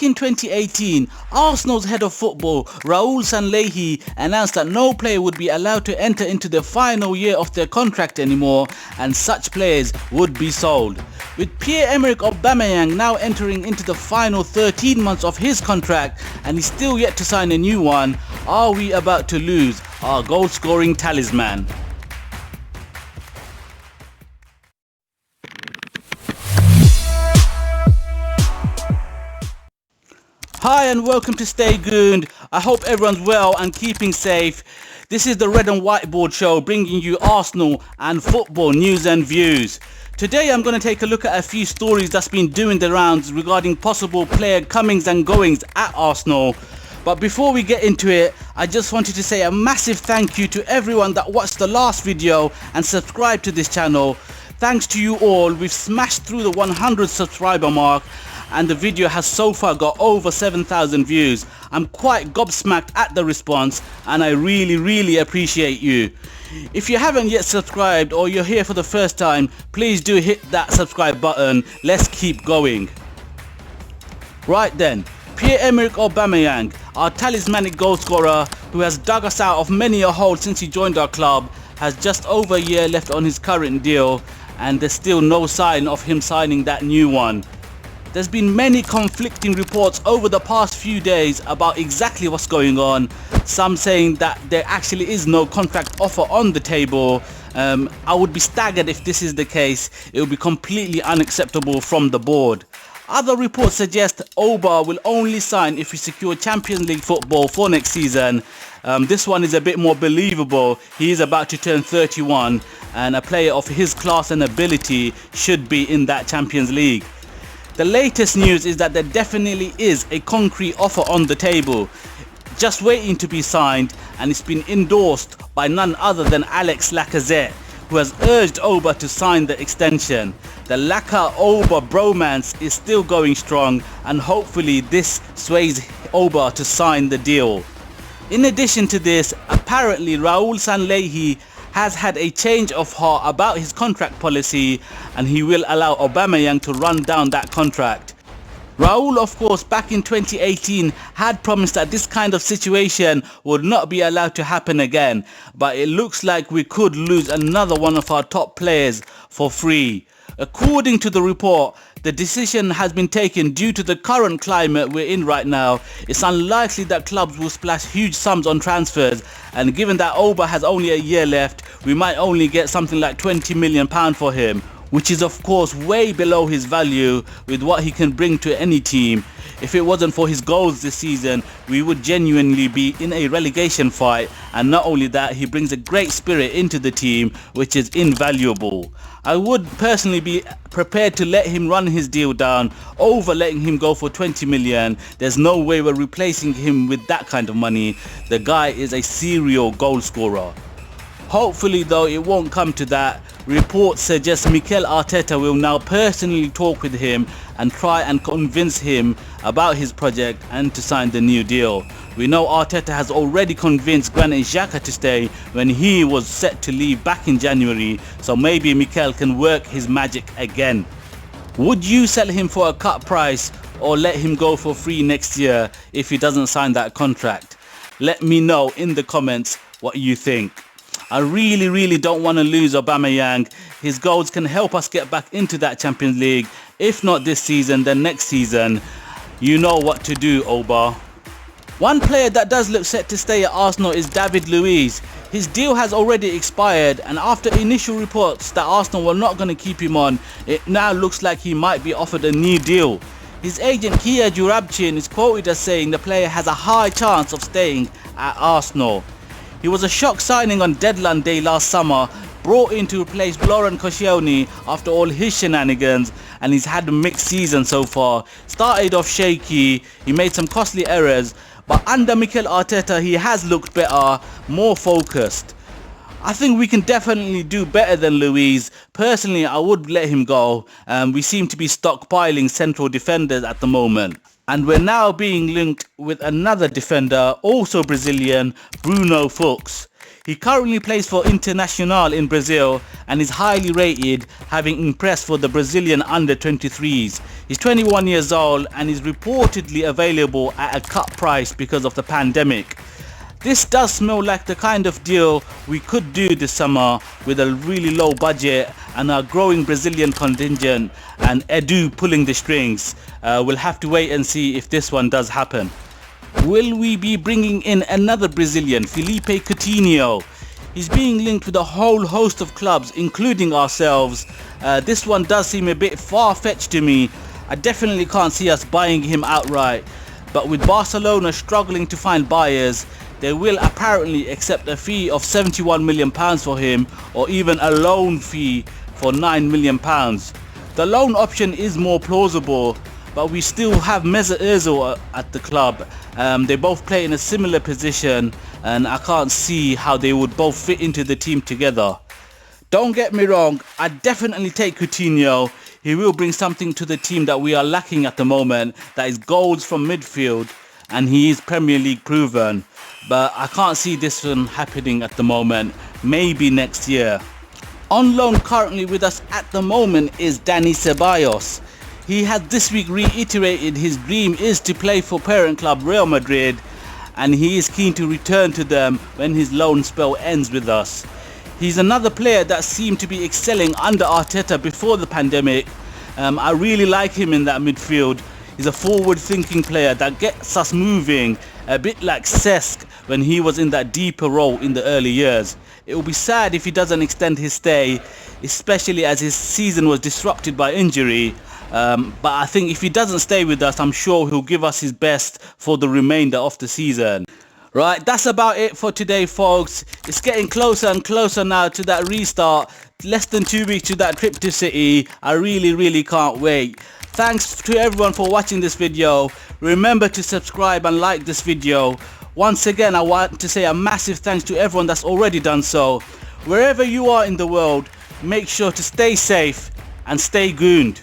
in 2018, Arsenal's head of football, Raul Sanllehi, announced that no player would be allowed to enter into the final year of their contract anymore, and such players would be sold. With Pierre-Emerick Aubameyang now entering into the final 13 months of his contract and he's still yet to sign a new one, are we about to lose our goal-scoring talisman? Hi and welcome to Stay Gooned. I hope everyone's well and keeping safe. This is the Red and Whiteboard show bringing you Arsenal and football news and views. Today I'm going to take a look at a few stories that's been doing the rounds regarding possible player comings and goings at Arsenal. But before we get into it, I just wanted to say a massive thank you to everyone that watched the last video and subscribed to this channel. Thanks to you all, we've smashed through the 100 subscriber mark and the video has so far got over 7,000 views. I'm quite gobsmacked at the response and I really appreciate you. If you haven't yet subscribed or you're here for the first time, please do hit that subscribe button. Let's keep going. Right then, Pierre-Emerick Aubameyang, our talismanic goalscorer who has dug us out of many a hole since he joined our club, has just over a year left on his current deal and there's still no sign of him signing that new one. There's been many conflicting reports over the past few days about exactly what's going on. Some saying that there actually is no contract offer on the table. I would be staggered if this is the case. It would be completely unacceptable from the board. Other reports suggest Oba will only sign if we secure Champions League football for next season. This one is a bit more believable. He is about to turn 31 and a player of his class and ability should be in that Champions League. The latest news is that there definitely is a concrete offer on the table, just waiting to be signed, and it's been endorsed by none other than Alex Lacazette, who has urged Oba to sign the extension. The Laka-Oba bromance is still going strong and hopefully this sways Oba to sign the deal. In addition to this, apparently Raul Sanllehi has had a change of heart about his contract policy and he will allow Aubameyang to run down that contract. Raul, of course, back in 2018 had promised that this kind of situation would not be allowed to happen again, but it looks like we could lose another one of our top players for free. According to the report, the decision has been taken due to the current climate we're in right now. It's unlikely that clubs will splash huge sums on transfers, and given that Oba has only a year left, we might only get something like £20 million for him, which is of course way below his value with what he can bring to any team. If it wasn't for his goals this season, we would genuinely be in a relegation fight, and not only that, he brings a great spirit into the team which is invaluable. I would personally be prepared to let him run his deal down over letting him go for 20 million. There's no way we're replacing him with that kind of money. The guy is a serial goal scorer. Hopefully though it won't come to that. Reports suggest Mikel Arteta will now personally talk with him and try and convince him about his project and to sign the new deal. We know Arteta has already convinced Granit Xhaka to stay when he was set to leave back in January, so maybe Mikel can work his magic again. Would you sell him for a cut price or let him go for free next year if he doesn't sign that contract? Let me know in the comments what you think. I really don't want to lose Aubameyang. His goals can help us get back into that Champions League. If not this season, then next season. You know what to do, Oba. One player that does look set to stay at Arsenal is David Luiz. His deal has already expired, and after initial reports that Arsenal were not going to keep him on, it now looks like he might be offered a new deal. His agent Kia Jurabchin is quoted as saying the player has a high chance of staying at Arsenal. He was a shock signing on deadline day last summer, brought in to replace Laurent Koscielny after all his shenanigans, and he's had a mixed season so far. Started off shaky, he made some costly errors, but under Mikel Arteta he has looked better, more focused. I think we can definitely do better than Luiz. Personally, I would let him go. We seem to be stockpiling central defenders at the moment. And we're now being linked with another defender, also Brazilian, Bruno Fox. He currently plays for Internacional in Brazil and is highly rated, having impressed for the Brazilian under-23s. He's 21 years old and is reportedly available at a cut price because of the pandemic. This does smell like the kind of deal we could do this summer with a really low budget and a growing Brazilian contingent and Edu pulling the strings. We'll have to wait and see if this one does happen. Will we be bringing in another Brazilian, Philippe Coutinho? He's being linked with a whole host of clubs, including ourselves. This one does seem a bit far-fetched to me. I definitely can't see us buying him outright. But with Barcelona struggling to find buyers, they will apparently accept a fee of £71 million for him, or even a loan fee for £9 million. The loan option is more plausible, but we still have Mesut Ozil at the club. They both play in a similar position and I can't see how they would both fit into the team together. Don't get me wrong, I definitely take Coutinho. He will bring something to the team that we are lacking at the moment, that is goals from midfield, and he is Premier League proven. But I can't see this one happening at the moment, maybe next year. On loan currently with us at the moment is Dani Ceballos. He has this week reiterated his dream is to play for parent club Real Madrid, and he is keen to return to them when his loan spell ends with us. He's another player that seemed to be excelling under Arteta before the pandemic. I really like him in that midfield. He's a forward-thinking player that gets us moving, a bit like Cesc when he was in that deeper role in the early years. It will be sad if he doesn't extend his stay, especially as his season was disrupted by injury. But I think if he doesn't stay with us, I'm sure he'll give us his best for the remainder of the season. Right, that's about it for today, folks. It's getting closer and closer now to that restart. Less than 2 weeks to that trip to City. I really can't wait. Thanks to everyone for watching this video. Remember to subscribe and like this video. Once again, I want to say a massive thanks to everyone that's already done so. Wherever you are in the world, make sure to stay safe and stay gooned.